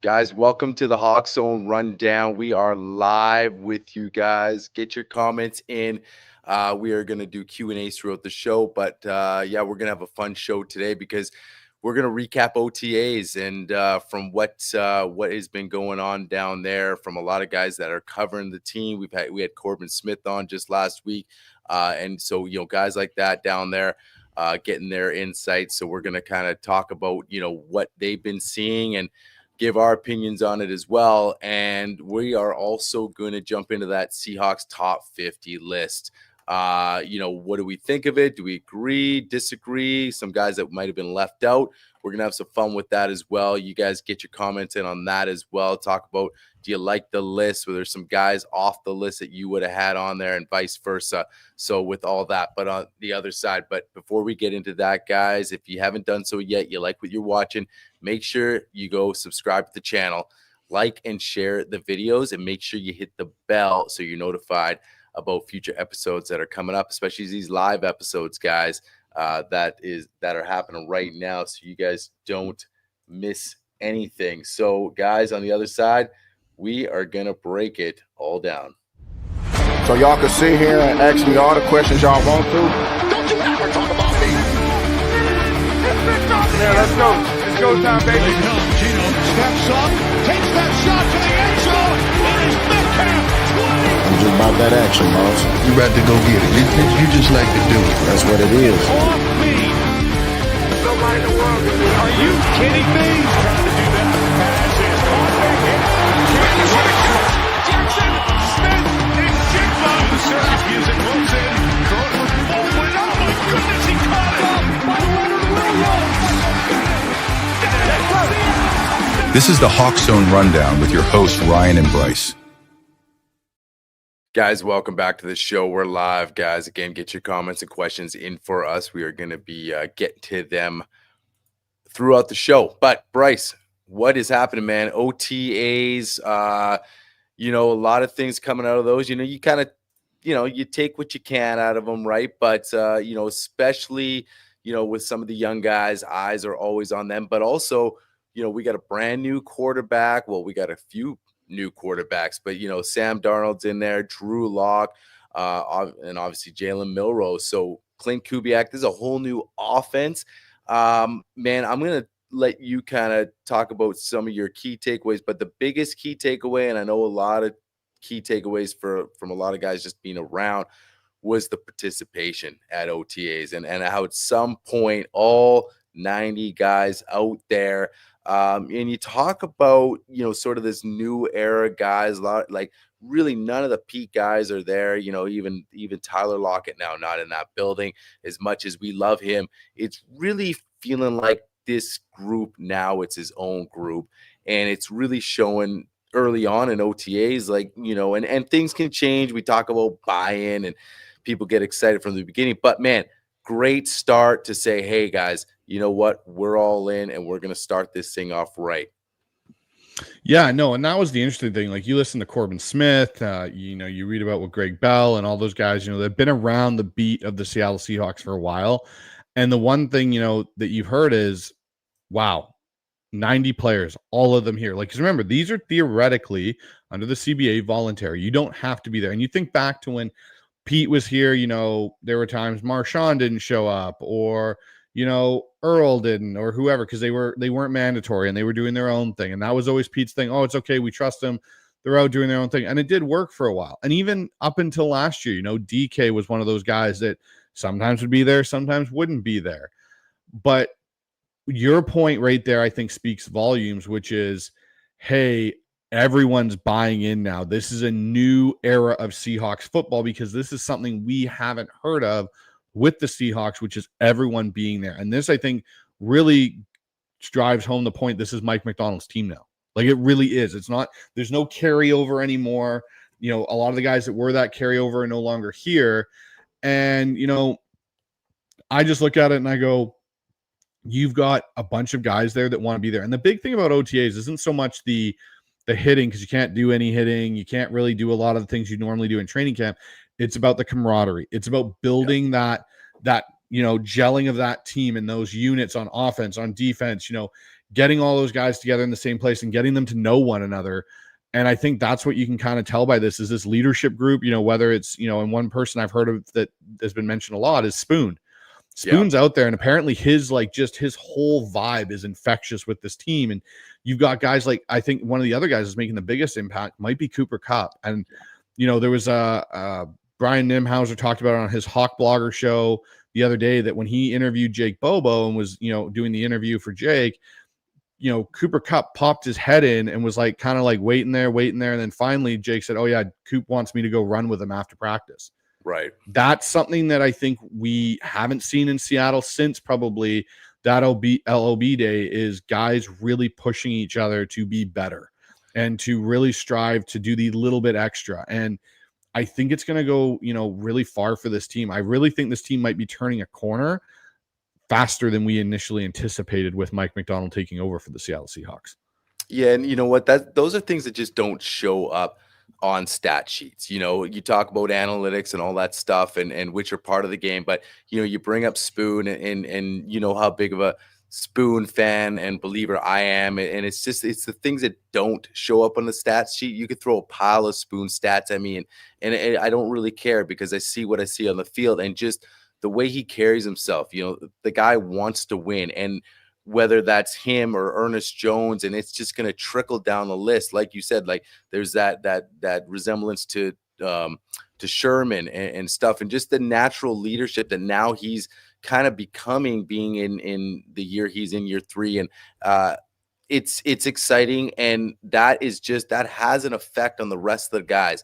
Guys, welcome to the HawksZone Rundown. We are live with you guys. Get your comments in. We are going to do Q&As throughout the show, but yeah, we're going to have a fun show today because we're going to recap OTAs and from what has been going on down there from a lot of guys that are covering the team. We had Corbin Smith on just last week, and so guys like that down there getting their insights. So we're going to kind of talk about what they've been seeing and give our opinions on it as well. And we are also going to jump into that Seahawks top 50 list. What do we think of it? Do we agree, disagree? Some guys that might have been left out. We're going to have some fun with that as well. You guys get your comments in on that as well. Talk about, do you like the list? Were there some guys off the list that you would have had on there and vice versa? So with all that, but on the other side, but before we get into that, guys, if you haven't done so yet, you like what you're watching, make sure you go subscribe to the channel, like and share the videos, and make sure you hit the bell so you're notified about future episodes that are coming up, especially these live episodes, guys, that are happening right now, so you guys don't miss anything. So, guys, on the other side, we are gonna break it all down. So y'all can sit here and ask me all the questions y'all want to. Don't you ever talk about me! Yeah, let's go. It's go time, baby. Here comes Gino, steps up, takes that shot to the end zone. It is Metcalf, 20. I'm just about that action, boss. You ready to go get it. You just like to do it. That's what it is. Off me. Nobody in the world can do Are you kidding me? Trying to do that. Pass is caught back in. Jackson Smith is jigged on. The surface gives it, rolls in. Throw it with Baldwin. Oh my goodness, he caught it. By Leonard Williams. This is the HawksZone Rundown with your hosts, Ryan and Bryce. Guys, welcome back to the show. We're live, guys. Again, get your comments and questions in for us. We are going to be getting to them throughout the show. But, Bryce, what is happening, man? OTAs, a lot of things coming out of those. You kind of, you take what you can out of them, right? But, especially, with some of the young guys, eyes are always on them. But also, we got a brand new quarterback. Well, we got a few new quarterbacks, but Sam Darnold's in there, Drew Lock, and obviously Jalen Milroe. So Clint Kubiak, there's a whole new offense. Man, I'm gonna let you kind of talk about some of your key takeaways, but the biggest key takeaway, and I know a lot of key takeaways from a lot of guys just being around, was the participation at OTAs and how at some point all 90 guys out there. And you talk about, sort of this new era guys, like really none of the peak guys are there, even Tyler Lockett now not in that building. As much as we love him, it's really feeling like this group now, it's his own group, and it's really showing early on in OTAs, like, and things can change. We talk about buy-in and people get excited from the beginning, but man, great start to say, hey guys, you know what? We're all in and we're going to start this thing off right. Yeah, no, and that was the interesting thing. Like, you listen to Corbin Smith, you read about what Greg Bell and all those guys, they've been around the beat of the Seattle Seahawks for a while. And the one thing, that you've heard is, wow, 90 players, all of them here. Like, 'cause remember, these are theoretically under the CBA voluntary. You don't have to be there. And you think back to when Pete was here, there were times Marshawn didn't show up, or, Earl didn't, or whoever, because they weren't mandatory and they were doing their own thing. And that was always Pete's thing. Oh, it's okay. We trust them. They're out doing their own thing. And it did work for a while. And even up until last year, DK was one of those guys that sometimes would be there, sometimes wouldn't be there. But your point right there, I think, speaks volumes, which is, hey, everyone's buying in now. This is a new era of Seahawks football because this is something we haven't heard of with the Seahawks, which is everyone being there. And this, I think, really drives home the point. This is Mike Macdonald's team now. Like, it really is. It's not, there's no carryover anymore. A lot of the guys that were that carryover are no longer here. And, I just look at it and I go, you've got a bunch of guys there that want to be there. And the big thing about OTAs isn't so much the hitting, because you can't do any hitting. You can't really do a lot of the things you normally do in training camp. It's about the camaraderie. It's about building that gelling of that team and those units on offense, on defense, getting all those guys together in the same place and getting them to know one another. And I think that's what you can kind of tell by this is this leadership group, whether it's, and one person I've heard of that has been mentioned a lot is Spoon. Spoon's out there, and apparently his whole vibe is infectious with this team. And you've got guys like, I think one of the other guys is making the biggest impact might be Cooper Kupp. And, there was Brian Nimhauser talked about it on his Hawk Blogger show the other day that when he interviewed Jake Bobo and was, doing the interview for Jake, Cooper Kupp popped his head in and was kind of waiting there. And then finally Jake said, "Oh yeah, Coop wants me to go run with him after practice." Right. That's something that I think we haven't seen in Seattle since probably that LOB day is guys really pushing each other to be better and to really strive to do the little bit extra. And I think it's going to go, really far for this team. I really think this team might be turning a corner faster than we initially anticipated with Mike McDonald taking over for the Seattle Seahawks. Yeah, and you know what? Those are things that just don't show up on stat sheets. You talk about analytics and all that stuff and which are part of the game, but you bring up Spoon and you know how big of a Spoon fan and believer I am, and it's the things that don't show up on the stats sheet. You could throw a pile of Spoon stats at me and I don't really care because I see what I see on the field and just the way he carries himself. The guy wants to win, and whether that's him or Ernest Jones, and it's just going to trickle down the list. Like you said, there's that resemblance to Sherman and stuff, and just the natural leadership that now he's kind of becoming, being in the year he's in year 3. And it's exciting. And that has an effect on the rest of the guys.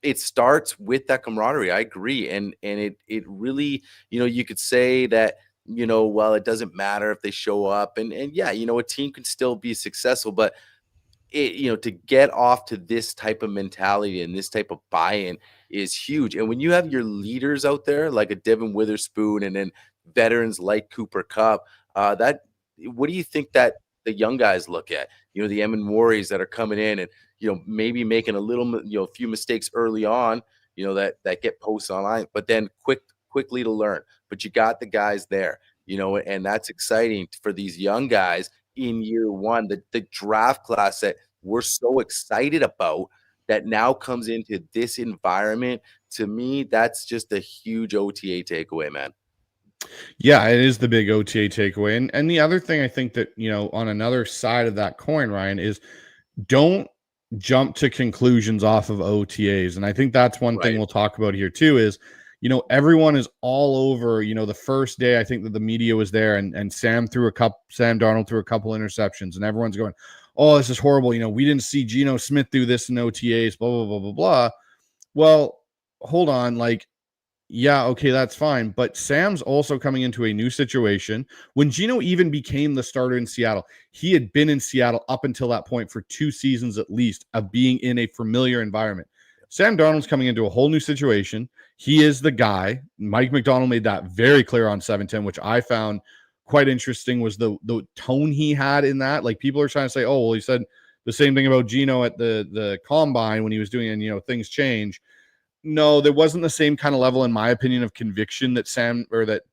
It starts with that camaraderie. I agree. And it really, you could say that, well, it doesn't matter if they show up and yeah, a team can still be successful, but to get off to this type of mentality and this type of buy-in is huge. And when you have your leaders out there, like a Devin Witherspoon and then veterans like Cooper Kupp, what do you think that the young guys look at? The Emin Warriors that are coming in and, maybe making a little, few mistakes early on, that get posted online, but then quickly to learn. But you got the guys there, and that's exciting for these young guys in year 1. The draft class that we're so excited about that now comes into this environment. To me, that's just a huge OTA takeaway, man. Yeah, it is the big OTA takeaway. And the other thing I think that, on another side of that coin, Ryan, is don't jump to conclusions off of OTAs. And I think that's one thing we'll talk about here too is, everyone is all over, the first day I think that the media was there and Sam Darnold threw a couple interceptions and everyone's going, "Oh, this is horrible. We didn't see Geno Smith do this in OTAs, blah, blah, blah, blah, blah." Well, hold on. Yeah, okay, that's fine. But Sam's also coming into a new situation. When Geno even became the starter in Seattle, he had been in Seattle up until that point for 2 seasons at least of being in a familiar environment. Sam Darnold's coming into a whole new situation. He is the guy. Mike McDonald made that very clear on 710, which I found quite interesting was the tone he had in that. People are trying to say, "Oh, well, he said the same thing about Geno at the combine when he was doing, things change." No, there wasn't the same kind of level, in my opinion, of conviction that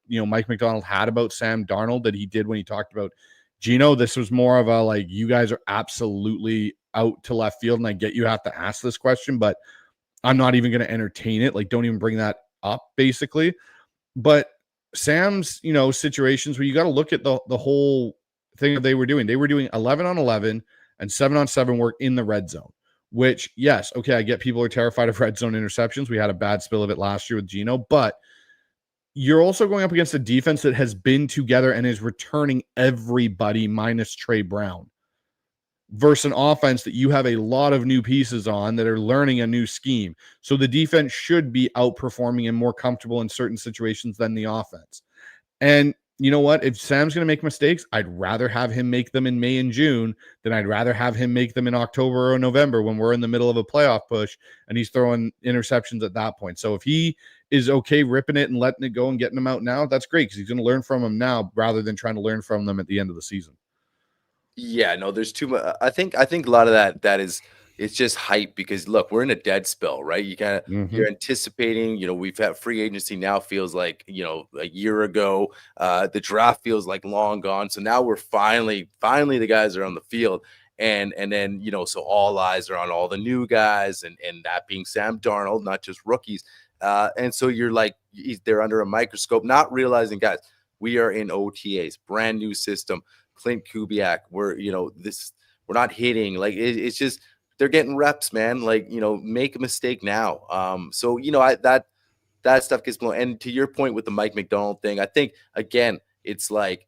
Mike McDonald had about Sam Darnold that he did when he talked about Geno. This was more of a you guys are absolutely out to left field, and I get you have to ask this question, but I'm not even going to entertain it. Don't even bring that up, basically. But Sam's, situations where you got to look at the whole thing that they were doing. They were doing 11 on 11 and 7 on 7 work in the red zone, which, yes, okay, I get people are terrified of red zone interceptions. We had a bad spill of it last year with Geno, but you're also going up against a defense that has been together and is returning everybody minus Trey Brown versus an offense that you have a lot of new pieces on that are learning a new scheme. So the defense should be outperforming and more comfortable in certain situations than the offense. And you know what? If Sam's going to make mistakes, I'd rather have him make them in May and June than I'd rather have him make them in October or November when we're in the middle of a playoff push and he's throwing interceptions at that point. So if he is okay ripping it and letting it go and getting them out now, that's great because he's going to learn from them now rather than trying to learn from them at the end of the season. Yeah, no, there's too much. I think a lot of that is it's just hype because look, we're in a dead spell, right? Mhm. You're anticipating, we've had free agency now feels like, a year ago. The draft feels like long gone. So now we're finally the guys are on the field. And then, so all eyes are on all the new guys and that being Sam Darnold, not just rookies. And so you're like, they're under a microscope, not realizing, guys, we are in OTAs, brand new system. Clint Kubiak, we're not hitting like it's just they're getting reps, man. Like make a mistake now. So that stuff gets blown. And to your point with the Mike McDonald thing, I think again, it's like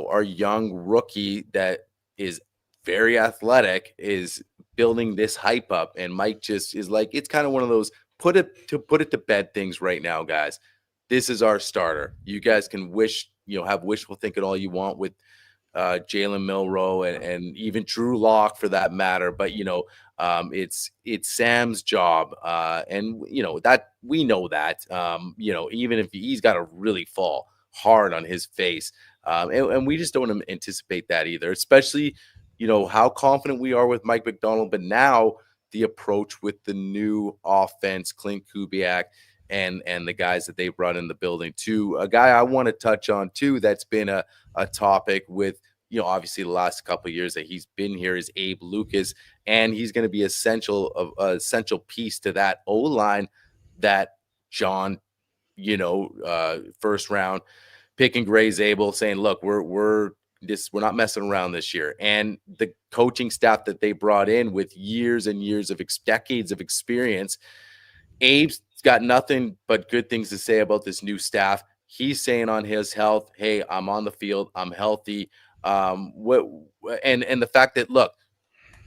our young rookie that is very athletic is building this hype up, and Mike just is like, it's kind of one of those put it to bed things right now, guys. This is our starter. You guys can have wishful thinking all you want with Jalen Milroe and even Drew Lock for that matter. But it's Sam's job, and that we know that. Even if he's got to really fall hard on his face, and we just don't anticipate that either. Especially, how confident we are with Mike McDonald, but now the approach with the new offense, Clint Kubiak. And the guys that they brought in the building too. A guy I want to touch on too that's been a topic with obviously the last couple of years that he's been here is Abe Lucas, and he's going to be essential piece to that O line that John first round pick and Gray's able saying, look, we're not messing around this year. And the coaching staff that they brought in with years and years of decades of experience, Abe's got nothing but good things to say about this new staff. He's saying on his health, hey, I'm on the field, I'm healthy. And the fact that look,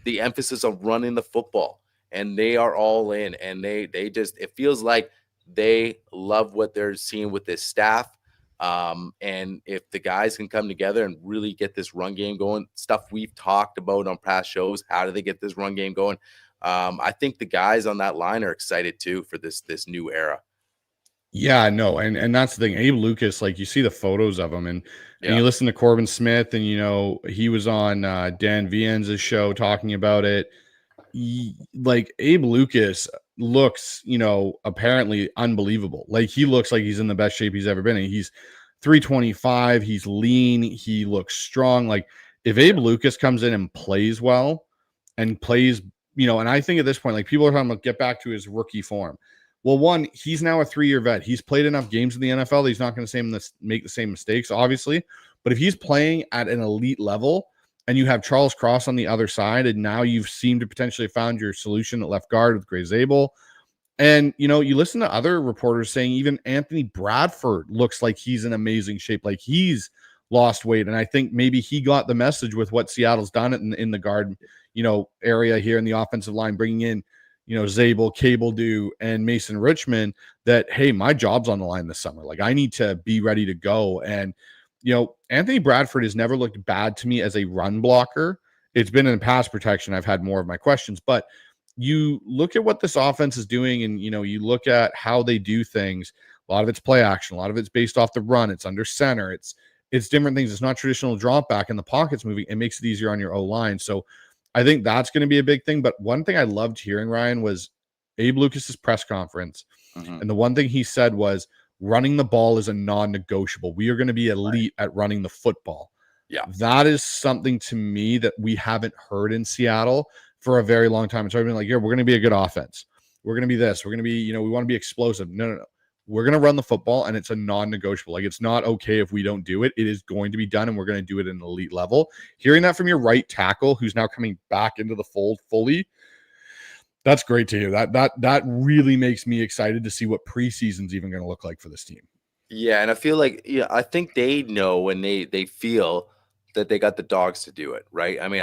the emphasis on running the football, and they are all in, and they just it feels like they love what they're seeing with this staff. And if the guys can come together and really get this run game going, stuff we've talked about on past shows, how do they get this run game going? I think the guys on that line are excited too for this new era. Yeah, no, and that's the thing. Abe Lucas, like you see the photos of him, and Yeah. you listen to Corbin Smith, and he was on Dan Vien's show talking about it. Like Abe Lucas looks, apparently unbelievable. Like he looks like he's in the best shape he's ever been in. He's 325. He's lean. He looks strong. Like if Abe Lucas comes in and plays well and plays, and I think at this point, like people are talking about get back to his rookie form. Well, one, he's now a 3-year vet. He's played enough games in the NFL that he's not going to make the same mistakes, obviously. But if he's playing at an elite level, and you have Charles Cross on the other side, and now you've seemed to potentially found your solution at left guard with Gray Zabel. And, you listen to other reporters saying even Anthony Bradford looks like he's in amazing shape, like he's lost weight. And I think maybe he got the message with what Seattle's done in the guard, area here in the offensive line, bringing in, Zabel, Cable Dew, and Mason Richmond, that, hey, my job's on the line this summer. Like I need to be ready to go. And, Anthony Bradford has never looked bad to me as a run blocker. It's been in pass protection. I've had more of my questions, but you look at what this offense is doing and, you look at how they do things. A lot of it's play action. A lot of it's based off the run. It's under center. It's different things. It's not traditional drop back and the pocket's moving. It makes it easier on your O-line. So I think that's going to be a big thing. But one thing I loved hearing, Ryan, was Abe Lucas's press conference. Mm-hmm. And the one thing he said was, running the ball is a non-negotiable. We are going to be elite at running the football. Yeah. That is something to me that we haven't heard in Seattle for a very long time. It's always been like, yeah, we're going to be a good offense. We're going to be this. We're going to be, we want to be explosive. No. We're going to run the football, and it's a non-negotiable. Like, it's not okay if we don't do it. It is going to be done, and we're going to do it at an elite level. Hearing that from your right tackle, who's now coming back into the fold fully, that's great to hear. That really makes me excited to see what preseason's even going to look like for this team. Yeah, and I feel like, I think they know and they feel that they got the dogs to do it, right? I mean,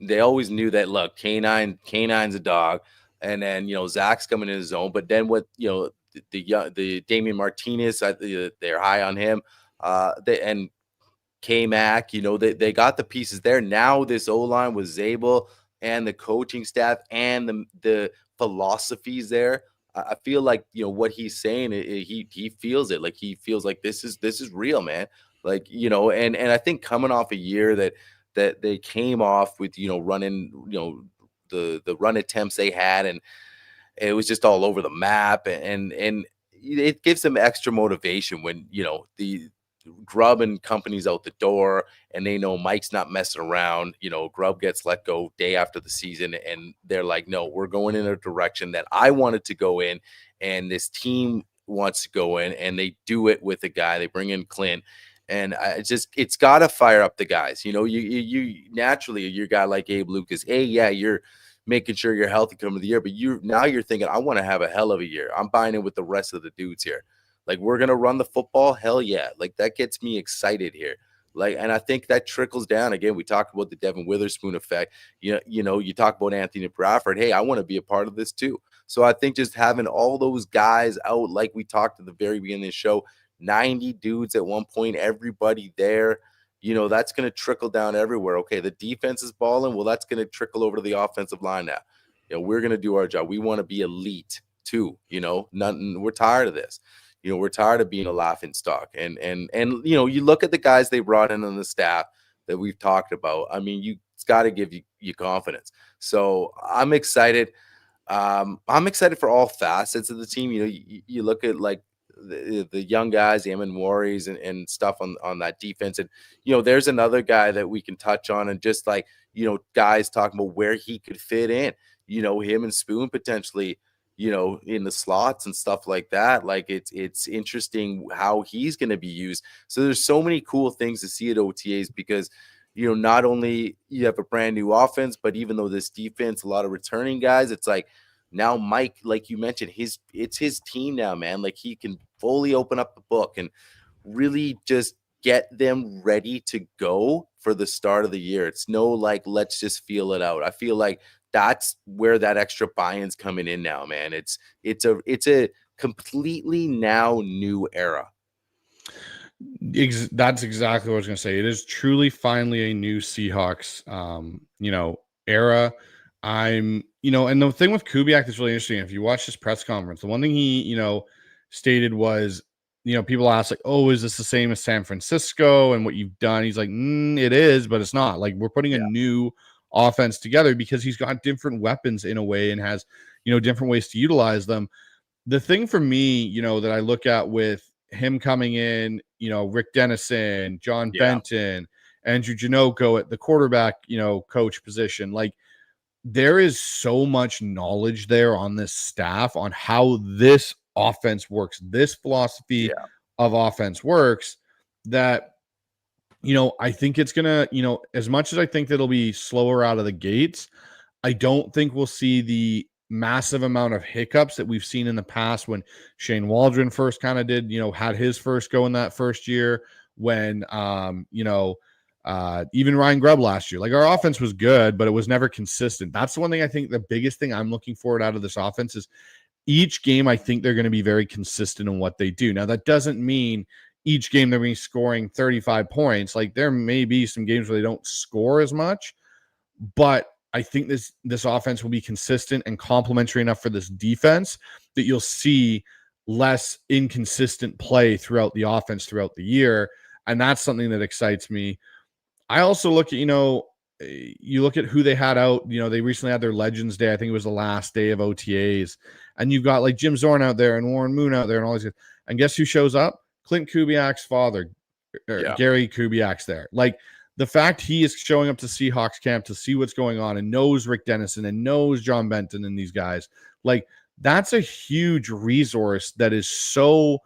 they always knew that. Look, K9's a dog, and then Zach's coming in his own. But then what the Damian Martinez, they're high on him. And K-Mac, they got the pieces there. Now this O-line with Zabel and the coaching staff and the philosophies there. I feel like, what he's saying, he feels it. Like he feels like this is real, man. Like, and I think coming off a year that they came off with, running, the run attempts they had, and it was just all over the map, and it gives them extra motivation when the Grubb and company's out the door, and they know Mike's not messing around. Grubb gets let go day after the season, and they're like, no, we're going in a direction that I wanted to go in, and this team wants to go in, and they do it with a guy. They bring in Clint, and it's got to fire up the guys. You naturally, your guy like Abe Lucas, hey, yeah, you're making sure you're healthy coming to the year, but you're thinking, I want to have a hell of a year. I'm buying in with the rest of the dudes here. Like, we're going to run the football. Hell yeah. Like, that gets me excited here. Like, and I think that trickles down. Again, we talked about the Devin Witherspoon effect. You talk about Anthony Bradford. Hey, I want to be a part of this too. So I think just having all those guys out, like we talked at the very beginning of the show, 90 dudes at one point, everybody there, that's going to trickle down everywhere. Okay, the defense is balling. Well, that's going to trickle over to the offensive line now. We're going to do our job. We want to be elite too. We're tired of this. We're tired of being a laughing stock. And you look at the guys they brought in on the staff that we've talked about. I mean, it's got to give you confidence. So I'm excited. I'm excited for all facets of the team. You look at like the young guys, the Emin Warriors and stuff on that defense. And, there's another guy that we can touch on, and just like, guys talking about where he could fit in, him and Spoon potentially, in the slots and stuff like that. Like, it's interesting how he's going to be used. So there's so many cool things to see at OTAs, because, not only you have a brand new offense, but even though this defense, a lot of returning guys, it's like now Mike, like you mentioned, it's his team now, man. Like, he can fully open up the book and really just get them ready to go for the start of the year. It's no like, let's just feel it out. I feel like that's where that extra buy-in's coming in now, man. It's a completely now new era. That's exactly what I was going to say. It is truly finally a new Seahawks, era. And the thing with Kubiak that's really interesting, if you watch this press conference, the one thing he, stated was, people ask like, oh, is this the same as San Francisco and what you've done? He's like, it is, but it's not. Like, we're putting a new offense together, because he's got different weapons in a way and has, different ways to utilize them. The thing for me, that I look at with him coming in, Rick Dennison, John Benton, Andrew Janoko at the quarterback, coach position, like, there is so much knowledge there on this staff on how this offense works, this philosophy of offense works, that, I think it's going to, as much as I think that it'll be slower out of the gates, I don't think we'll see the massive amount of hiccups that we've seen in the past when Shane Waldron first kind of did, had his first go in that first year, when, even Ryan Grubb last year. Like, our offense was good, but it was never consistent. That's the one thing I think the biggest thing I'm looking forward out of this offense is each game, I think they're going to be very consistent in what they do. Now, that doesn't mean each game they're going to be scoring 35 points. Like, there may be some games where they don't score as much, but I think this offense will be consistent and complementary enough for this defense that you'll see less inconsistent play throughout the offense throughout the year. And that's something that excites me. I also look at, you look at who they had out, they recently had their Legends Day. I think it was the last day of OTAs. And you've got like Jim Zorn out there and Warren Moon out there and all these guys. And guess who shows up? Clint Kubiak's father, Gary Kubiak's there. Like, the fact he is showing up to Seahawks camp to see what's going on and knows Rick Dennison and knows John Benton and these guys, like, that's a huge resource that is so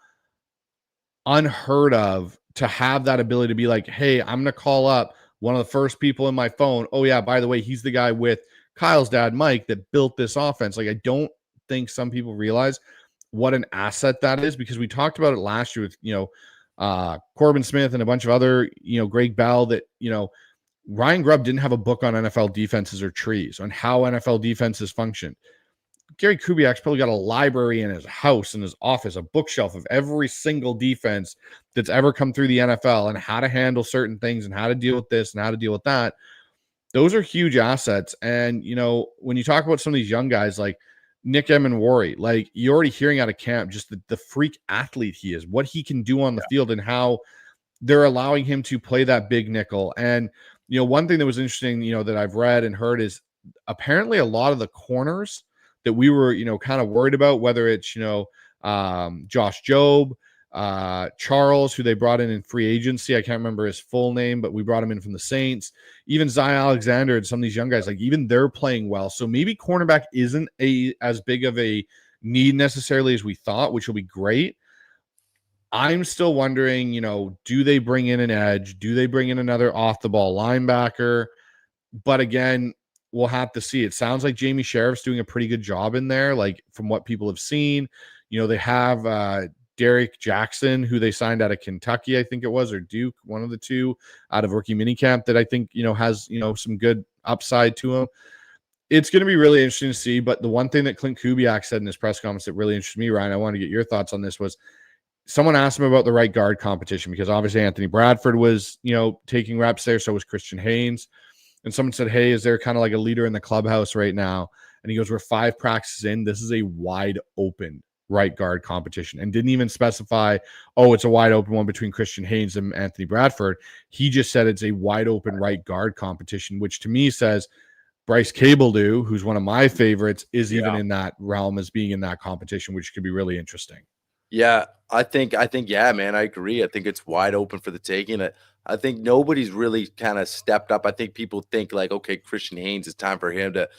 unheard of, to have that ability to be like, hey, I'm going to call up one of the first people in my phone. Oh yeah, by the way, he's the guy with Kyle's dad, Mike, that built this offense. Like, I don't think some people realize what an asset that is, because we talked about it last year with, Corbin Smith and a bunch of other, Greg Bell, that, Ryan Grubb didn't have a book on NFL defenses or trees on how NFL defenses function. Gary Kubiak's probably got a library in his house, in his office, a bookshelf of every single defense that's ever come through the NFL and how to handle certain things and how to deal with this and how to deal with that. Those are huge assets. And, when you talk about some of these young guys like Nick Emenwari, like, you're already hearing out of camp just the freak athlete he is, what he can do on the field, and how they're allowing him to play that big nickel. And, one thing that was interesting, that I've read and heard is apparently a lot of the corners that we were, kind of worried about, whether it's, Josh Jobe, Charles, who they brought in free agency. I can't remember his full name, but we brought him in from the Saints. Even Zy Alexander and some of these young guys, like even they're playing well. So maybe cornerback isn't as big of a need necessarily as we thought, which will be great. I'm still wondering, do they bring in an edge? Do they bring in another off the ball linebacker? But again, we'll have to see. It sounds like Jamie Sheriff's doing a pretty good job in there, like from what people have seen. They have Derek Jackson, who they signed out of Kentucky, I think it was, or Duke, one of the two, out of rookie minicamp that I think, has, some good upside to him. It's going to be really interesting to see. But the one thing that Clint Kubiak said in his press conference that really interested me, Ryan, I want to get your thoughts on this, was someone asked him about the right guard competition, because obviously Anthony Bradford was, taking reps there. So was Christian Haynes. And someone said, hey, is there kind of like a leader in the clubhouse right now? And he goes, we're 5 practices in. This is a wide open right guard competition, and didn't even specify, it's a wide open one between Christian Haynes and Anthony Bradford. He just said it's a wide open right guard competition, which to me says Bryce Cabledew, who's one of my favorites, is even in that realm as being in that competition, which could be really interesting. Yeah, I think, yeah, man, I agree. I think it's wide open for the taking. I think nobody's really kind of stepped up. I think people think like, okay, Christian Haynes, it's time for him to,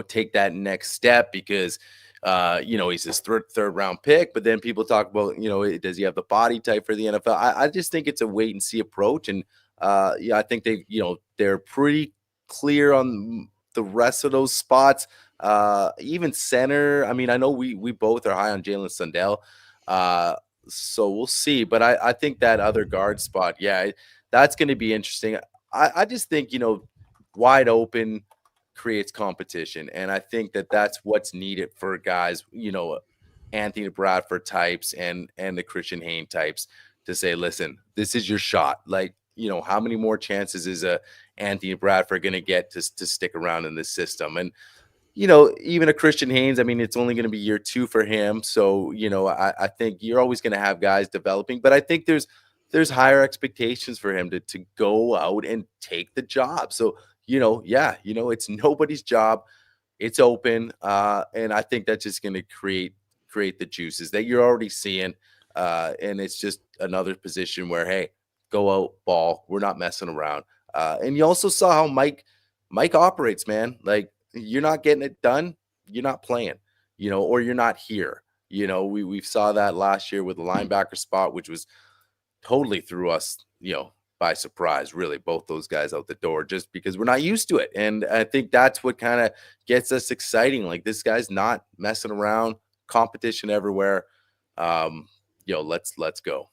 take that next step because, he's this third round pick. But then people talk about, does he have the body type for the NFL? I just think it's a wait and see approach. And I think they're pretty clear on the rest of those spots. Even center. I mean, I know we both are high on Jalen Sundell. So we'll see. But I think that other guard spot, that's going to be interesting. I just think, wide open creates competition. And I think that's what's needed for guys, Anthony Bradford types and the Christian Haynes types to say, listen, this is your shot. Like, how many more chances is Anthony Bradford going to get to stick around in this system? And, even a Christian Haynes, I mean, it's only going to be year 2 for him. So, I think you're always going to have guys developing, but I think there's higher expectations for him to go out and take the job. So, it's nobody's job. It's open. And I think that's just going to create the juices that you're already seeing. And it's just another position where, hey, go out, ball. We're not messing around. And you also saw how Mike operates, man. Like, you're not getting it done, you're not playing, or you're not here. We saw that last year with the linebacker spot, which was totally threw us, by surprise, really, both those guys out the door, just because we're not used to it. And I think that's what kind of gets us exciting. Like, this guy's not messing around, competition everywhere. Let's go.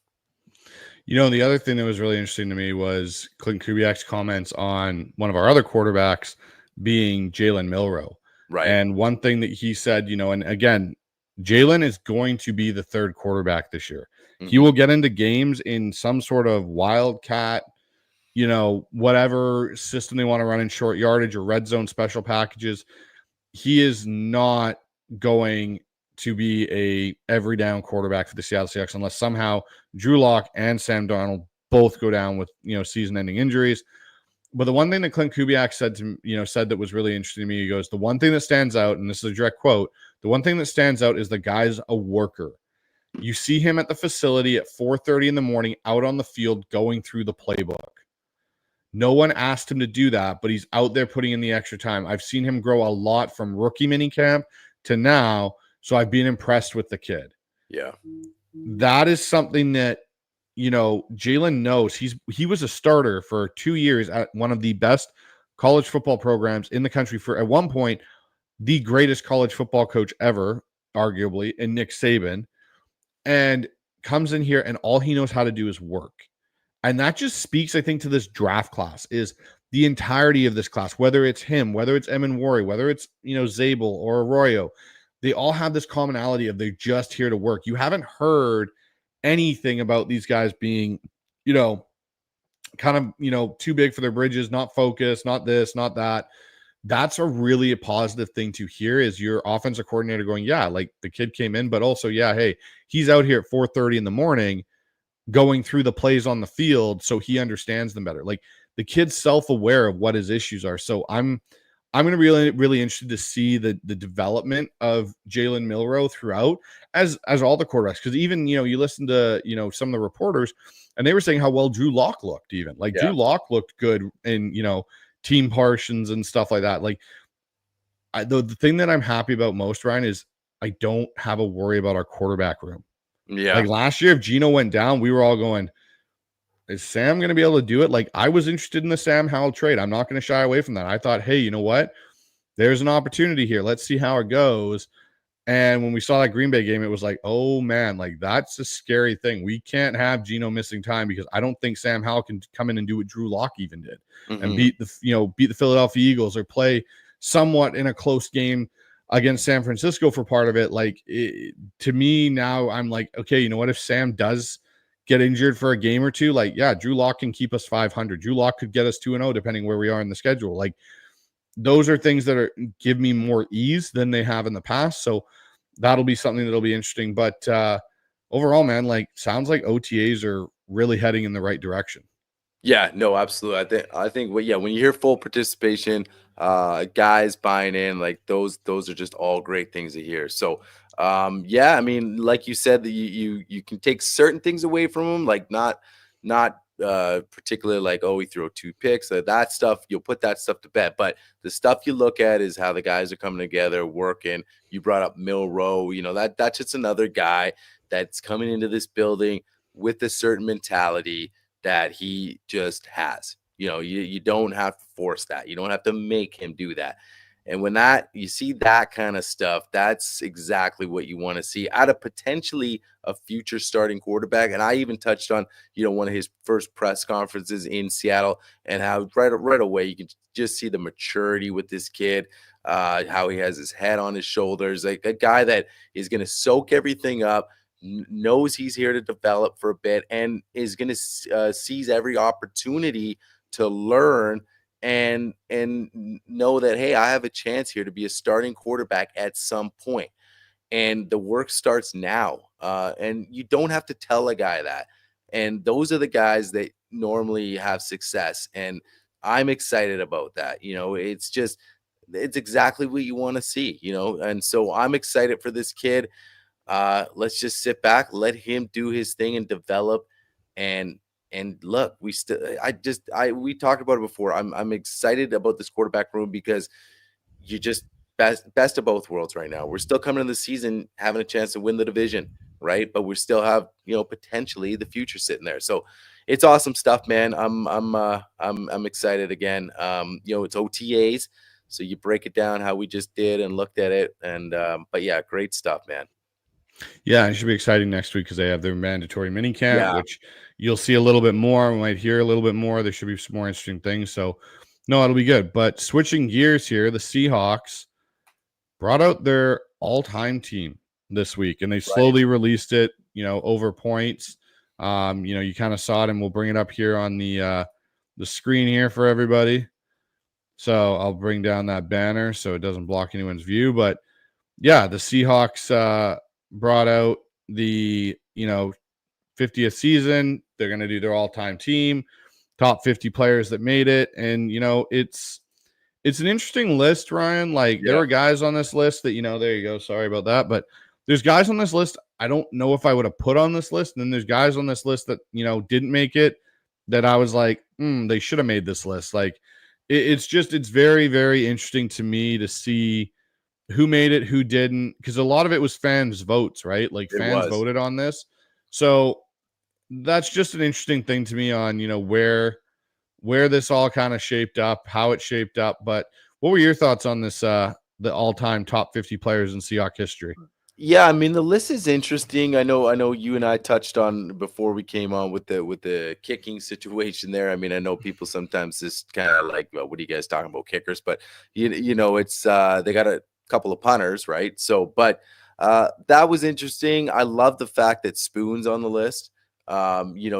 The other thing that was really interesting to me was Clint Kubiak's comments on one of our other quarterbacks being Jalen Milroe. Right. And one thing that he said, and again, Jalen is going to be the third quarterback this year. Mm-hmm. He will get into games in some sort of wildcat, whatever system they want to run in short yardage or red zone special packages. He is not going to be a every down quarterback for the Seattle Seahawks unless somehow Drew Lock and Sam Darnold both go down with, season-ending injuries. But the one thing that Clint Kubiak said that was really interesting to me, he goes, the one thing that stands out, and this is a direct quote, the one thing that stands out is the guy's a worker. You see him at the facility at 4:30 in the morning out on the field going through the playbook. No one asked him to do that, but he's out there putting in the extra time. I've seen him grow a lot from rookie minicamp to now, so I've been impressed with the kid. Yeah. That is something that, Jalen knows. He was a starter for 2 years at one of the best college football programs in the country for, at one point, the greatest college football coach ever, arguably, and Nick Saban, and comes in here and all he knows how to do is work. And that just speaks, I think, to this draft class, is the entirety of this class, whether it's him, whether it's Emanwari, whether it's, Zabel or Arroyo, they all have this commonality of they're just here to work. You haven't heard anything about these guys being, kind of, too big for their bridges, not focused, not this, not that. That's a really a positive thing to hear, is your offensive coordinator going, yeah, like the kid came in, but also, yeah, hey, he's out here at 4:30 in the morning going through the plays on the field so he understands them better. Like, the kid's self-aware of what his issues are. So I'm I'm going to be really, really interested to see the development of Jalen Milroe throughout as all the quarterbacks. Because even, you listen to, some of the reporters and they were saying how well Drew Lock looked even. Like Yeah. Drew Lock looked good in, team portions and stuff like that. Like the thing that I'm happy about most, Ryan, is I don't have a worry about our quarterback room. Yeah. Like last year, if Geno went down, we were all going, is Sam going to be able to do it? Like I was interested in the Sam Howell trade. I'm not going to shy away from that. I thought, hey, you know what? There's an opportunity here. Let's see how it goes. And when we saw that Green Bay game, it was like, oh man, like that's a scary thing. We can't have Geno missing time because I don't think Sam Howell can come in and do what Drew Lock even did and beat the Philadelphia Eagles or play somewhat in a close game against San Francisco for part of it. Like to me now, I'm like, okay, you know what? If Sam does get injured for a game or two, like, yeah, Drew Lock can keep us 500. Drew Lock could get us 2-0, depending where we are in the schedule. Like, those are things that give me more ease than they have in the past. So that'll be something that'll be interesting. But overall, man, like, sounds like OTAs are really heading in the right direction. Yeah, no, absolutely. I think when you hear full participation, guys buying in, like those are just all great things to hear. So yeah, I mean, like you said, that you can take certain things away from them, like not particularly like, oh, we throw 2 picks, that stuff, you'll put that stuff to bed. But the stuff you look at is how the guys are coming together, working. You brought up Milroe, that's just another guy that's coming into this building with a certain mentality that he just has. You don't have to force that. You don't have to make him do that. And when you see that kind of stuff, that's exactly what you want to see out of potentially a future starting quarterback. And I even touched on, one of his first press conferences in Seattle and how right away you can just see the maturity with this kid, how he has his head on his shoulders, like a guy that is going to soak everything up, knows he's here to develop for a bit, and is going to seize every opportunity to learn and know that, hey, I have a chance here to be a starting quarterback at some point. And the work starts now. And you don't have to tell a guy that. And those are the guys that normally have success. And I'm excited about that. It's exactly what you want to see, and so I'm excited for this kid. Let's just sit back, let him do his thing and develop. And look, we talked about it before. I'm excited about this quarterback room because you just best of both worlds right now. We're still coming into the season having a chance to win the division, right? But we still have, potentially the future sitting there. So it's awesome stuff, man. I'm excited again. It's OTAs. So you break it down how we just did and looked at it. And but yeah, great stuff, man. Yeah, it should be exciting next week because they have their mandatory mini camp, which you'll see a little bit more. We might hear a little bit more. There should be some more interesting things. So, no, it'll be good. But switching gears here, the Seahawks brought out their all-time team this week, and they slowly released it, over points. You kind of saw it, and we'll bring it up here on the screen here for everybody. So I'll bring down that banner so it doesn't block anyone's view. But yeah, the Seahawks brought out the 50th season. They're going to do their all-time team, top 50 players that made it. And it's an interesting list, Ryan. Like there were guys on this list that there you go, sorry about that, but there's guys on this list I don't know if I would have put on this list. And then there's guys on this list that didn't make it that I was like, they should have made this list. Like it's very, very interesting to me to see who made it, who didn't, because a lot of it was fans' votes, right? Like fans voted on this. So that's just an interesting thing to me on, where this all kind of shaped up, how it shaped up. But what were your thoughts on this, the all-time top 50 players in Seahawks history? Yeah, I mean, the list is interesting. I know you and I touched on before we came on with the kicking situation there. I mean, I know people sometimes just kind of like, well, what are you guys talking about kickers? But it's they got a couple of punters, right? So, but that was interesting. I love the fact that Spoon's on the list.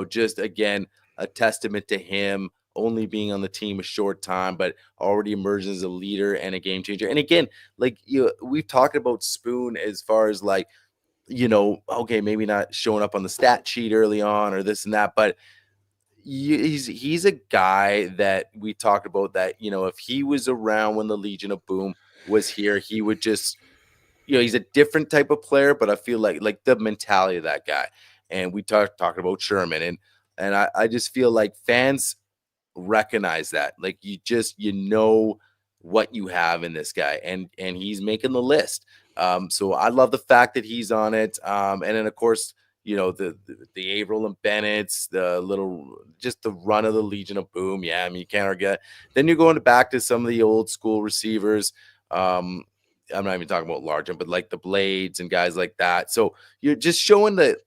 Just again, a testament to him only being on the team a short time, but already emerged as a leader and a game changer. And again, like we've talked about Spoon as far as like, okay, maybe not showing up on the stat sheet early on or this and that, but he's a guy that we talked about that, if he was around when the Legion of Boom was here, he would just, he's a different type of player, but I feel like the mentality of that guy. And we talking about Sherman, and I just feel like fans recognize that. Like you know what you have in this guy, and he's making the list. So I love the fact that he's on it. And then of course, the Averill and Bennett's, just the run of the Legion of Boom. Yeah, I mean, you can't argue that. Then you're going back to some of the old school receivers. I'm not even talking about large, but like the Blades and guys like that. So you're just showing the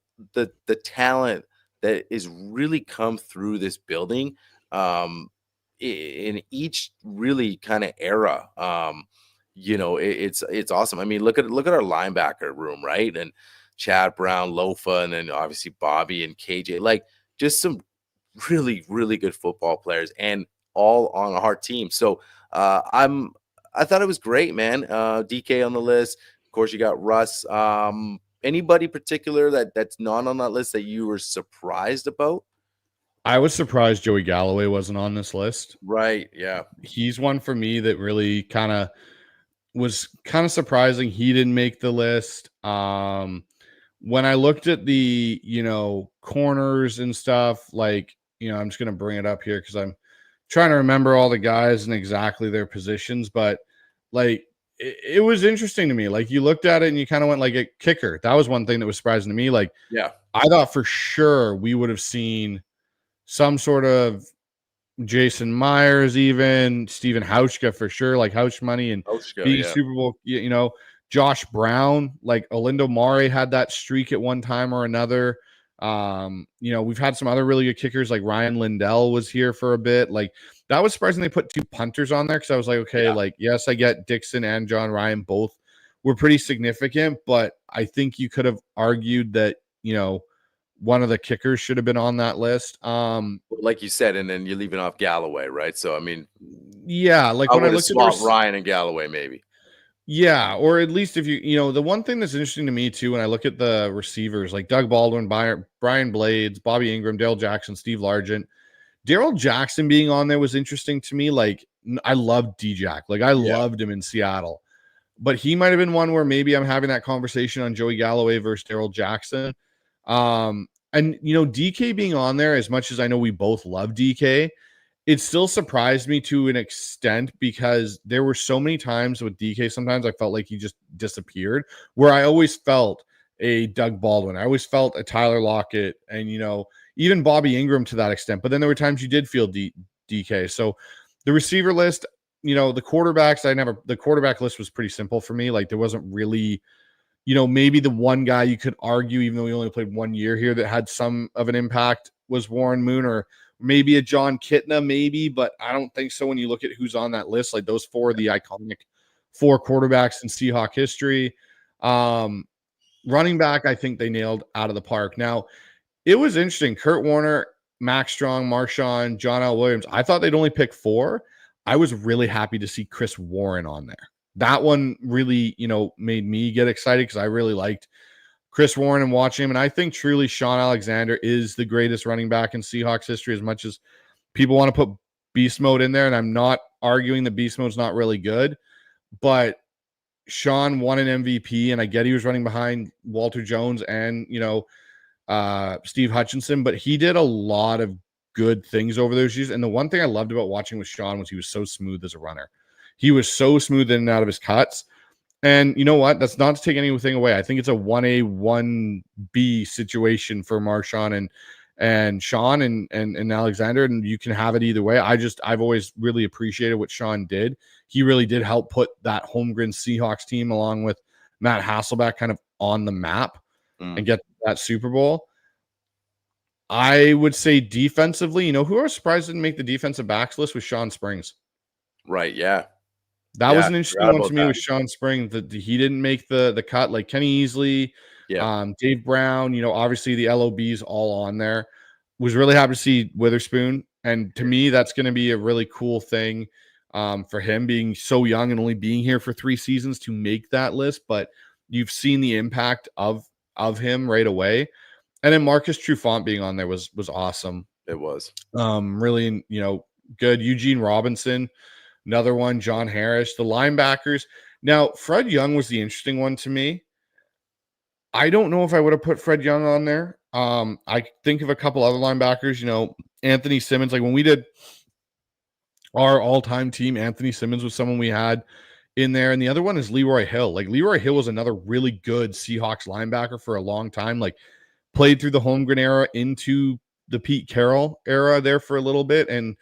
talent that is really come through this building in each really kind of era. It's awesome. I mean, look at our linebacker room, right? And Chad Brown, Lofa, and then obviously Bobby and KJ, like just some really, really good football players, and all on our team. So I thought it was great, man. DK on the list. Of course, you got Russ. Anybody particular that's not on that list that you were surprised about? I was surprised Joey Galloway wasn't on this list. Right. Yeah. He's one for me that really was kind of surprising he didn't make the list. When I looked at the, corners and stuff, like, I'm just going to bring it up here because I'm trying to remember all the guys and exactly their positions, but like it was interesting to me. Like you looked at it and you kind of went like a kicker. That was one thing that was surprising to me. Like, yeah, I thought for sure we would have seen some sort of Jason Myers, even Steven Hauschka for sure, like Hausch money and being Super Bowl, Josh Brown, like Olindo Mare had that streak at one time or another. We've had some other really good kickers, like Ryan Lindell was here for a bit. Like that was surprising they put two punters on there because I was like, okay, like, yes, I get Dixon and John Ryan both were pretty significant, but I think you could have argued that, one of the kickers should have been on that list. Like you said, and then you're leaving off Galloway, right? So I mean, yeah, like when I looked at Ryan and Galloway, maybe. Yeah, or at least if the one thing that's interesting to me too when I look at the receivers, like Doug Baldwin, Brian Blades, Bobby Ingram, Darryl Jackson, Steve Largent. Darryl Jackson being on there was interesting to me. Like I loved D-Jack. Like I loved him in Seattle. But he might have been one where maybe I'm having that conversation on Joey Galloway versus Darryl Jackson. And DK being on there, as much as I know we both love DK, it still surprised me to an extent because there were so many times with DK, sometimes I felt like he just disappeared, where I always felt a Doug Baldwin. I always felt a Tyler Lockett and, even Bobby Ingram to that extent. But then there were times you did feel DK. So the receiver list, the quarterbacks, the quarterback list was pretty simple for me. Like there wasn't really, maybe the one guy you could argue, even though he only played 1 year here, that had some of an impact was Warren Moon, or maybe a John Kitna, maybe, but I don't think so when you look at who's on that list. Like those four are the iconic four quarterbacks in Seahawk history. Running back, I think they nailed out of the park. Now, it was interesting. Kurt Warner, Max Strong, Marshawn, John L. Williams. I thought they'd only pick 4. I was really happy to see Chris Warren on there. That one really, made me get excited because I really liked Chris Warren and watching him. And I think truly Sean Alexander is the greatest running back in Seahawks history, as much as people want to put beast mode in there. And I'm not arguing that beast mode's not really good, but Sean won an MVP, and I get he was running behind Walter Jones and, Steve Hutchinson, but he did a lot of good things over those years. And the one thing I loved about watching with Sean was he was so smooth as a runner. He was so smooth in and out of his cuts. And you know what? That's not to take anything away. I think it's a 1A, 1B situation for Marshawn and Sean and Alexander, and you can have it either way. I've always really appreciated what Sean did. He really did help put that Holmgren Seahawks team along with Matt Hasselbeck kind of on the map and get that Super Bowl. I would say defensively, who I was surprised didn't make the defensive backs list was Sean Springs. Right, yeah. That was an interesting one to me with Sean Springs, that he didn't make the cut, like Kenny Easley, Dave Brown, obviously the LOBs all on there. Was really happy to see Witherspoon. And to me, that's going to be a really cool thing for him being so young and only being here for 3 seasons to make that list. But you've seen the impact of him right away. And then Marcus Trufant being on there was awesome. It was. Really, good. Eugene Robinson, another one. John Harris, the linebackers. Now, Fred Young was the interesting one to me. I don't know if I would have put Fred Young on there. I think of a couple other linebackers, Anthony Simmons. Like when we did our all-time team, Anthony Simmons was someone we had in there. And the other one is Leroy Hill. Like Leroy Hill was another really good Seahawks linebacker for a long time. Like played through the Holmgren era into the Pete Carroll era there for a little bit. And,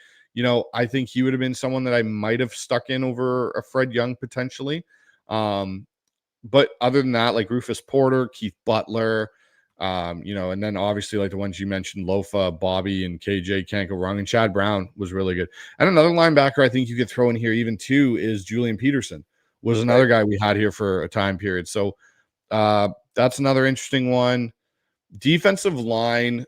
I think he would have been someone that I might have stuck in over a Fred Young potentially. But other than that, like Rufus Porter, Keith Butler, and then obviously like the ones you mentioned, Lofa, Bobby, and KJ can't go wrong. And Chad Brown was really good. And another linebacker I think you could throw in here even too is Julian Peterson, was another guy we had here for a time period. So that's another interesting one. Defensive line,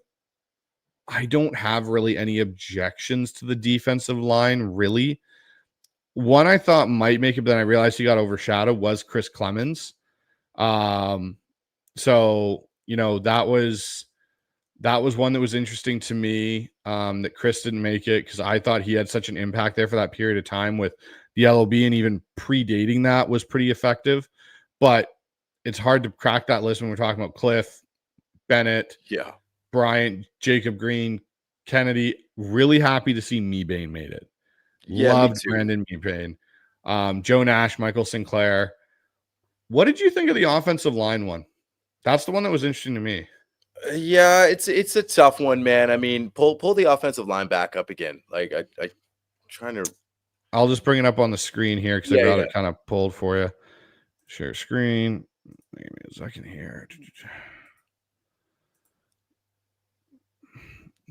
I don't have really any objections to the defensive line, really. One I thought might make it, but then I realized he got overshadowed was Chris Clemens. So that was one that was interesting to me, that Chris didn't make it because I thought he had such an impact there for that period of time with the LOB, and even predating that was pretty effective. But it's hard to crack that list when we're talking about Cliff, Bennett, Bryant, Jacob Green, Kennedy. Really happy to see Mebane made it. Yeah, loved Brandon Mebane. Joe Nash, Michael Sinclair. What did you think of the offensive line one? That's the one that was interesting to me. Yeah, it's a tough one, man. I mean, pull the offensive line back up again. Like I trying to. I'll just bring it up on the screen here because I got it kind of pulled for you. Share screen. Give me a second here.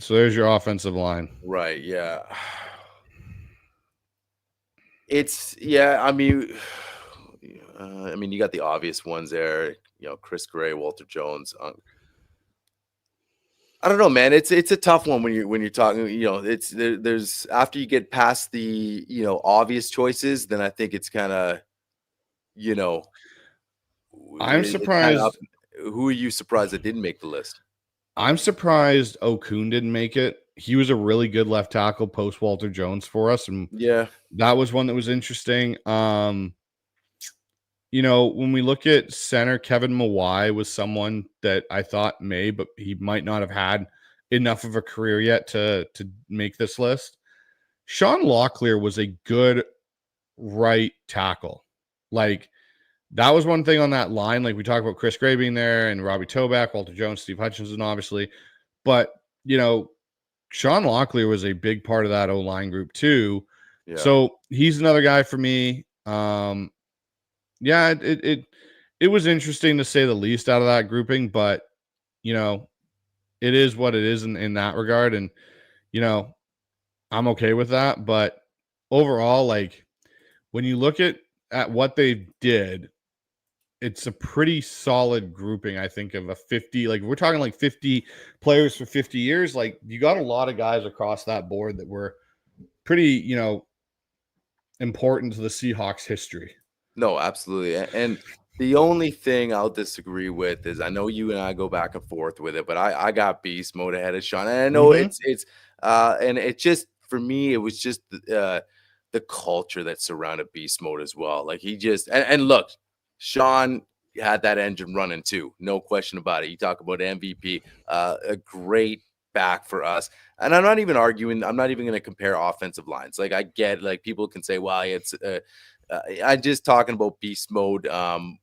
So there's your offensive line. Right. Yeah. I mean, you got the obvious ones there. Chris Gray, Walter Jones. I don't know, man. It's a tough one when you're talking. There's after you get past the obvious choices, then I think it's kind of I'm surprised. Who are you surprised that didn't make the list? I'm surprised Okun didn't make it. He was a really good left tackle post Walter Jones for us, and that was one that was interesting. When we look at center, Kevin Mawai was someone that I thought but he might not have had enough of a career yet to make this list. Sean Locklear was a good right tackle. Like, that was one thing on that line. Like, we talk about Chris Gray being there and Robbie Toback, Walter Jones, Steve Hutchinson, obviously. But, Sean Locklear was a big part of that O-line group too. Yeah. So he's another guy for me. It was interesting to say the least out of that grouping, but it is what it is in that regard. And, I'm okay with that. But overall, like when you look at what they did, it's a pretty solid grouping, I think, of a 50. Like, we're talking like 50 players for 50 years. Like, you got a lot of guys across that board that were pretty, important to the Seahawks history. No, absolutely. And the only thing I'll disagree with is, I know you and I go back and forth with it, but I got beast mode ahead of Sean. And I know and it just, for me, it was just the culture that surrounded beast mode as well. Like, he just, and look, Sean had that engine running too. No question about it. You talk about MVP, a great back for us. And I'm not even arguing. I'm not even going to compare offensive lines. Like, I get, like, people can say, well, it's, I'm just talking about beast mode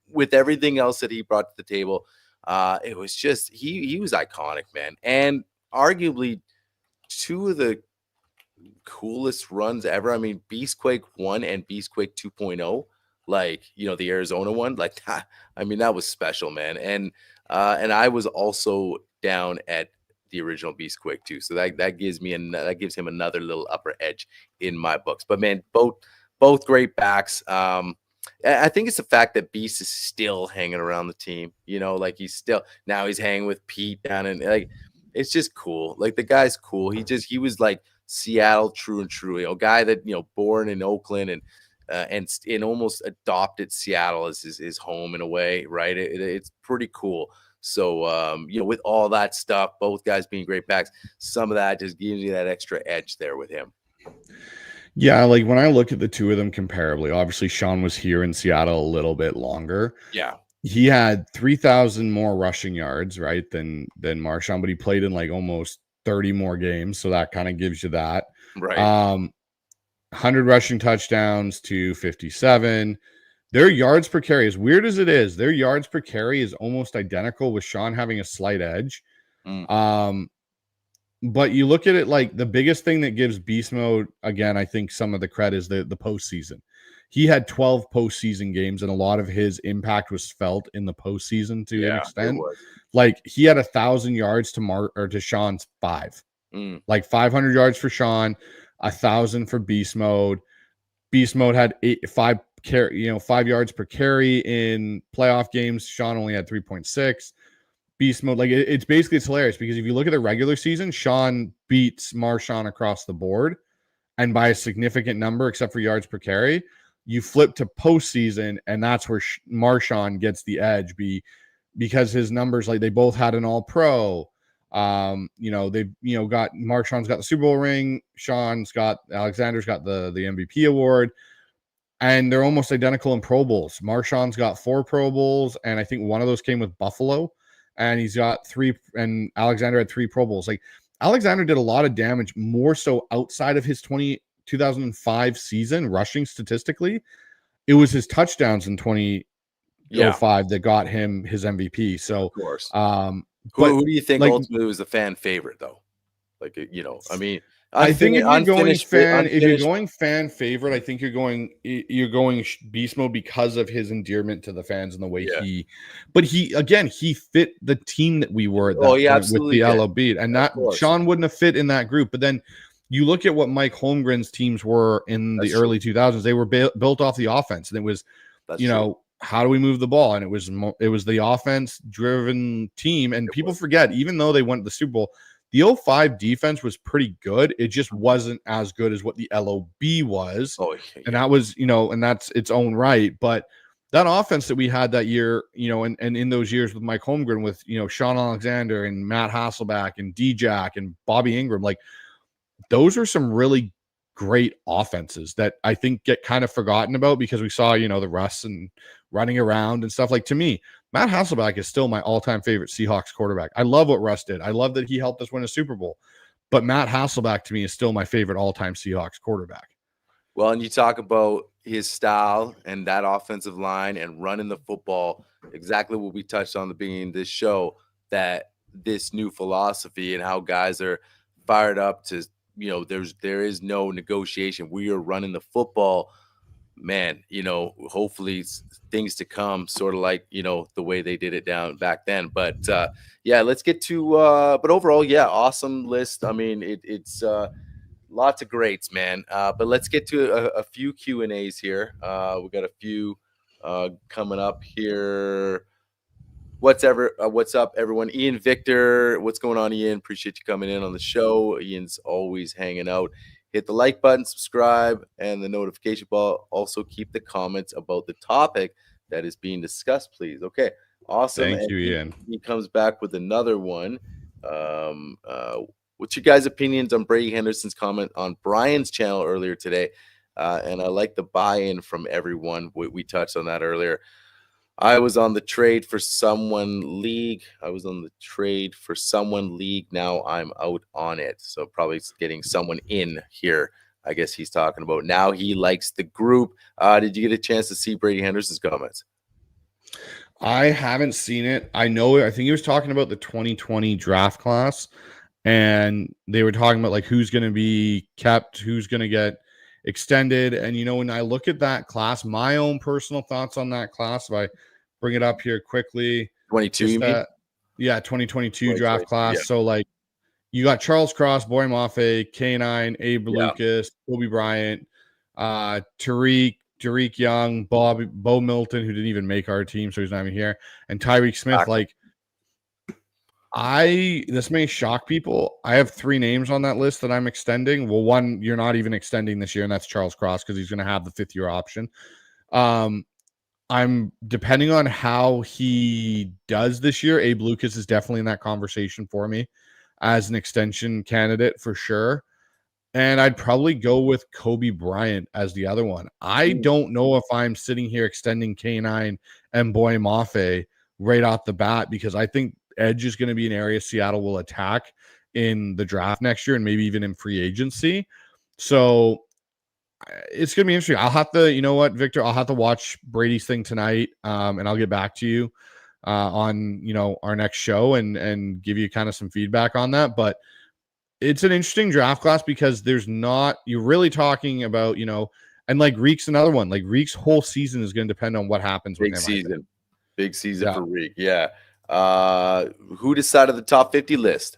with everything else that he brought to the table. It was just, he was iconic, man. And arguably two of the coolest runs ever. I mean, Beastquake 1 and Beastquake 2.0. Like, the Arizona one, like, I mean, that was special, man. And I was also down at the original Beastquake too. So that gives him another little upper edge in my books. But man, both great backs. I think it's the fact that Beast is still hanging around the team. Like, he's hanging with Pete down, and like, it's just cool. Like, the guy's cool. He was like Seattle true and true. Guy that born in Oakland and almost adopted Seattle as his home in a way, right? It's pretty cool. So, with all that stuff, both guys being great backs, some of that just gives you that extra edge there with him. Yeah, like when I look at the two of them comparably, obviously Sean was here in Seattle a little bit longer. Yeah. He had 3,000 more rushing yards, right, than Marshawn, but he played in like almost 30 more games, so that kind of gives you that. Right. 100 rushing touchdowns to 57. Their yards per carry, as weird as it is, their yards per carry is almost identical with Sean having a slight edge. But you look at it like the biggest thing that gives beast mode, again, I think some of the credit is the postseason. He had 12 postseason games, and a lot of his impact was felt in the postseason to an extent. Like he had 1,000 yards to Sean's 5. Like 500 yards for Sean, 1,000 for beast mode. Beast mode had 5 yards per carry in playoff games. Sean only had 3.6. Beast mode, like it's hilarious because if you look at the regular season, Sean beats Marshawn across the board and by a significant number, except for yards per carry. You flip to postseason, and that's where Marshawn gets the edge because his numbers, like they both had an all-pro. They've got Marshawn's got the Super Bowl ring, Alexander's got the MVP award, and they're almost identical in Pro Bowls. Marshawn's got 4 Pro Bowls, and I think one of those came with Buffalo, and he's got 3, and Alexander had 3 Pro Bowls. Like Alexander did a lot of damage, more so outside of his 2005 season rushing statistically. It was his touchdowns in 2005 that got him his MVP. So, of course. Who do you think ultimately was the fan favorite though? Like, I mean, I think if you're going fan favorite, I think you're going beast mode because of his endearment to the fans and the way he fit the team that we were at that point with the LOB, and that Sean wouldn't have fit in that group. But then you look at what Mike Holmgren's teams were in the early 2000s; they were built off the offense, and it was, how do we move the ball? And it was the offense driven team, and people forget, even though they went to the Super Bowl, the 05 defense was pretty good. It just wasn't as good as what the LOB was. And that was, and that's its own right. But that offense that we had that year, and in those years with Mike Holmgren, with, Sean Alexander and Matt Hasselbeck and D-Jack and Bobby Ingram, like those are some really great offenses that I think get kind of forgotten about because we saw, the Russ and running around and stuff. Like, to me, Matt Hasselbeck is still my all-time favorite Seahawks quarterback. I love what Russ did. I love that he helped us win a Super Bowl. But Matt Hasselbeck, to me, is still my favorite all-time Seahawks quarterback. Well, and you talk about his style and that offensive line and running the football, exactly what we touched on the beginning of this show, that this new philosophy and how guys are fired up to, there is no negotiation. We are running the football. Man, hopefully things to come, sort of like, the way they did it down back then. But let's get to but overall, awesome list. I mean, it's lots of greats, man. But let's get to a few Q&As here. We got a few coming up here. What's up, everyone? Ian Victor, what's going on, Ian? Appreciate you coming in on the show. Ian's always hanging out. Hit the like button, subscribe, and the notification bell. Also, keep the comments about the topic that is being discussed, please. Okay, awesome. Thank you, Ian. He comes back with another one. What's your guys' opinions on Brady Henderson's comment on Brian's channel earlier today? And I like the buy-in from everyone. We touched on that earlier. I was on the trade for someone league. Now I'm out on it. So probably getting someone in here. I guess he's talking about now he likes the group. Did you get a chance to see Brady Henderson's comments? I haven't seen it. I think he was talking about the 2020 draft class, and they were talking about like who's going to be kept, who's going to get extended. And, when I look at that class, my own personal thoughts on that class, if I bring it up here quickly. 22, you mean? Yeah, 2022 draft class. Yeah. So, like, you got Charles Cross, Boy Mafe, K9, Abe Lucas, Kobe Bryant, Tariq Young, Bo Milton, who didn't even make our team, so he's not even here, and Tyreek Smith. Exactly. This may shock people. I have 3 names on that list that I'm extending. Well, one you're not even extending this year, and that's Charles Cross because he's going to have the 5th-year option. I'm depending on how he does this year. Abe Lucas is definitely in that conversation for me as an extension candidate for sure. And I'd probably go with Kobe Bryant as the other one. I don't know if I'm sitting here extending K9 and Boy Mafe right off the bat, because I think edge is going to be an area Seattle will attack in the draft next year and maybe even in free agency. So it's going to be interesting. I'll have to, you know what, Victor, I'll have to watch Brady's thing tonight, and I'll get back to you on, our next show and give you kind of some feedback on that. But it's an interesting draft class because you're really talking about, and like Reek's another one. Like Reek's whole season is going to depend on what happens with him. Big season Yeah. for Reek. Yeah. Who decided the top 50 list?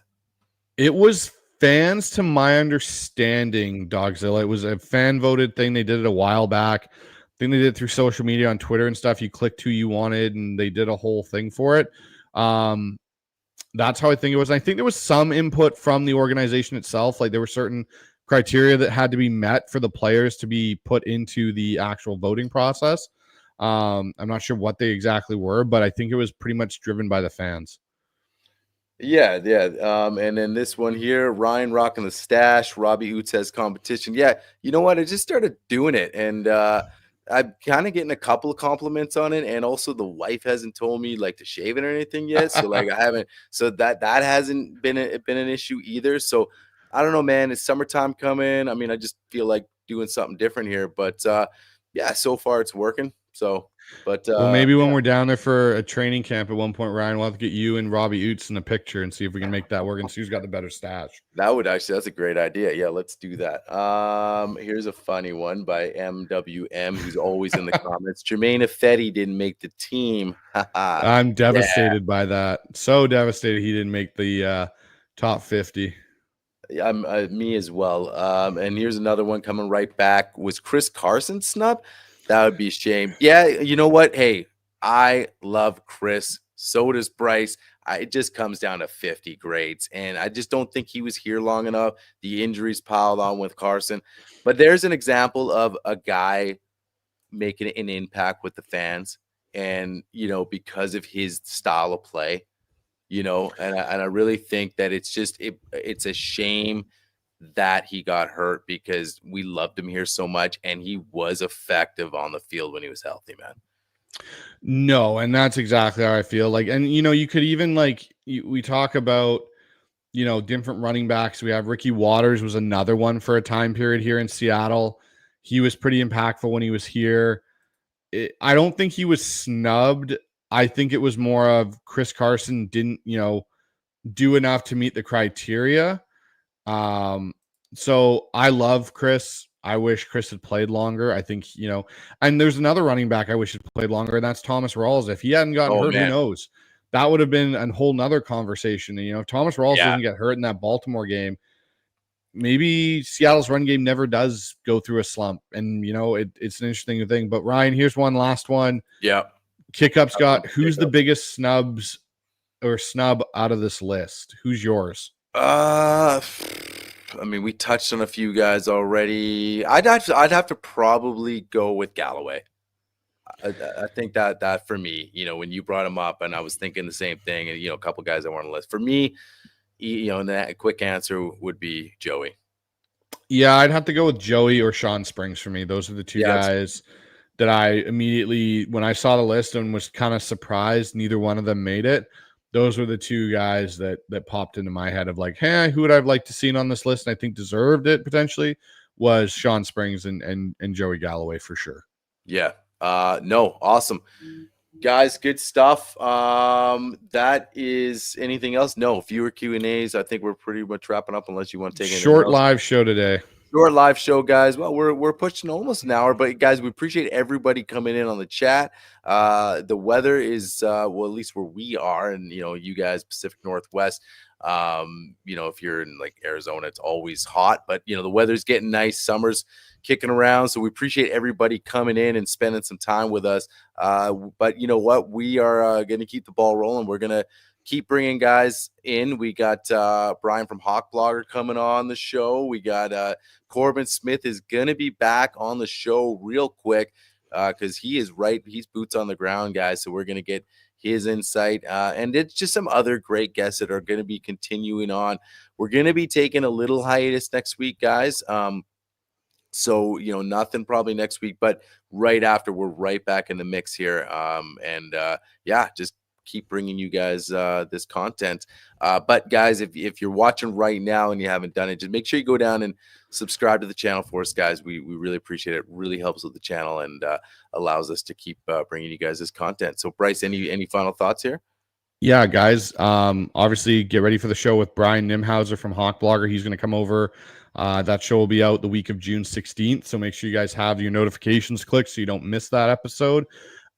It was fans, to my understanding, Dogzilla. It was a fan voted thing. They did it a while back. I think they did it through social media on Twitter and stuff. You clicked who you wanted and they did a whole thing for it. That's how I think it was. And I think there was some input from the organization itself. Like there were certain criteria that had to be met for the players to be put into the actual voting process. I'm not sure what they exactly were, but I think it was pretty much driven by the fans. Yeah. And then this one here, Ryan rocking the stash, Robbie Utez competition. Yeah, you know what? I just started doing it, and I'm kind of getting a couple of compliments on it, and also the wife hasn't told me like to shave it or anything yet. So like I haven't, so that hasn't been an issue either. So I don't know, man. It's summertime coming. I mean, I just feel like doing something different here, but yeah, so far it's working. So. But Well, maybe when we're down there for a training camp at one point, Ryan, we'll have to get you and Robbie Oots in a picture and see if we can make that work and see who's got the better stash. That's a great idea. Yeah, let's do that. Here's a funny one by MWM, who's always in the comments. Jermaine Ifedi didn't make the team. I'm devastated by that. So devastated he didn't make the top 50. I'm me as well. And here's another one coming right back. Was Chris Carson snubbed? That would be a shame. Yeah, you know what? Hey, I love Chris. So does Bryce. It just comes down to 50 grades. And I just don't think he was here long enough. The injuries piled on with Carson. But there's an example of a guy making an impact with the fans. And, because of his style of play, and I really think that it's a shame that he got hurt because we loved him here so much and he was effective on the field when he was healthy, man. No, and that's exactly how I feel. Like, and you could even we talk about different running backs. We have Ricky Waters was another one for a time period here in Seattle. He was pretty impactful when he was here. I don't think he was snubbed. I think it was more of Chris Carson didn't do enough to meet the criteria. So I love Chris. I wish Chris had played longer. I think, and there's another running back I wish had played longer, and that's Thomas Rawls. If he hadn't gotten hurt, man, who knows? That would have been a whole nother conversation. If Thomas Rawls doesn't get hurt in that Baltimore game, maybe Seattle's run game never does go through a slump. And, it's an interesting thing. But Ryan, here's one last one. Yeah. Kick-Up's got who's the biggest snub out of this list? Who's yours? I mean, we touched on a few guys already. I'd have to probably go with Galloway. I think that for me, when you brought him up, and I was thinking the same thing, and a couple guys that were on the list. For me, and that quick answer would be Joey. Yeah, I'd have to go with Joey or Sean Springs for me. Those are the two guys that I immediately, when I saw the list and was kind of surprised neither one of them made it. Those were the two guys that popped into my head of like, hey, who would I like to see on this list? And I think deserved it potentially was Sean Springs and Joey Galloway for sure. Yeah. No, awesome. Guys, good stuff. That is anything else? No, fewer Q&As. I think we're pretty much wrapping up unless you want to take anything short else. Live show today. Short live show, guys. Well, we're pushing almost an hour, but guys, we appreciate everybody coming in on the chat. The weather is at least where we are, and you guys, Pacific Northwest. If you're in like Arizona, it's always hot, but the weather's getting nice. Summer's kicking around, so we appreciate everybody coming in and spending some time with us. But you know what? We are going to keep the ball rolling. We're going to keep bringing guys in. We got Brian from Hawk Blogger coming on the show. We got Corbin Smith is going to be back on the show real quick. because he is right. He's boots on the ground, guys. So we're going to get his insight. And it's just some other great guests that are going to be continuing on. We're going to be taking a little hiatus next week, guys. So, nothing probably next week, but right after we're right back in the mix here. Just keep bringing you guys this content. But guys, if you're watching right now and you haven't done it, just make sure you go down and subscribe to the channel for us, guys. We really appreciate it. It really helps with the channel and allows us to keep bringing you guys this content. So Bryce, any final thoughts here? Yeah, guys. Obviously, get ready for the show with Brian Nimhauser from Hawk Blogger. He's going to come over. That show will be out the week of June 16th. So make sure you guys have your notifications clicked so you don't miss that episode.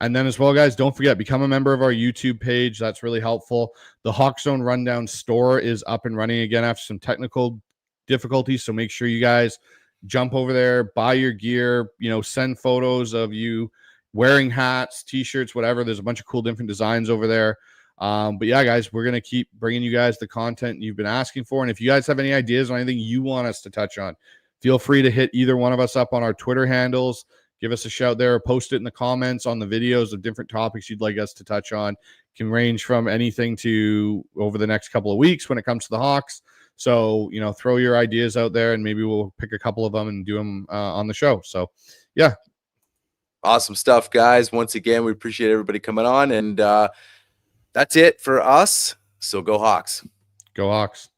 And then as well, guys, don't forget, become a member of our YouTube page. That's really helpful. The HawksZone Rundown store is up and running again after some technical difficulties. So make sure you guys jump over there, buy your gear, send photos of you wearing hats, t-shirts, whatever. There's a bunch of cool different designs over there. But yeah, guys, we're going to keep bringing you guys the content you've been asking for. And if you guys have any ideas or anything you want us to touch on, feel free to hit either one of us up on our Twitter handles. Give us a shout there, or post it in the comments on the videos of different topics you'd like us to touch on. Can range from anything to over the next couple of weeks when it comes to the Hawks. So, throw your ideas out there and maybe we'll pick a couple of them and do them on the show. So, yeah. Awesome stuff, guys. Once again, we appreciate everybody coming on, and that's it for us. So go Hawks. Go Hawks.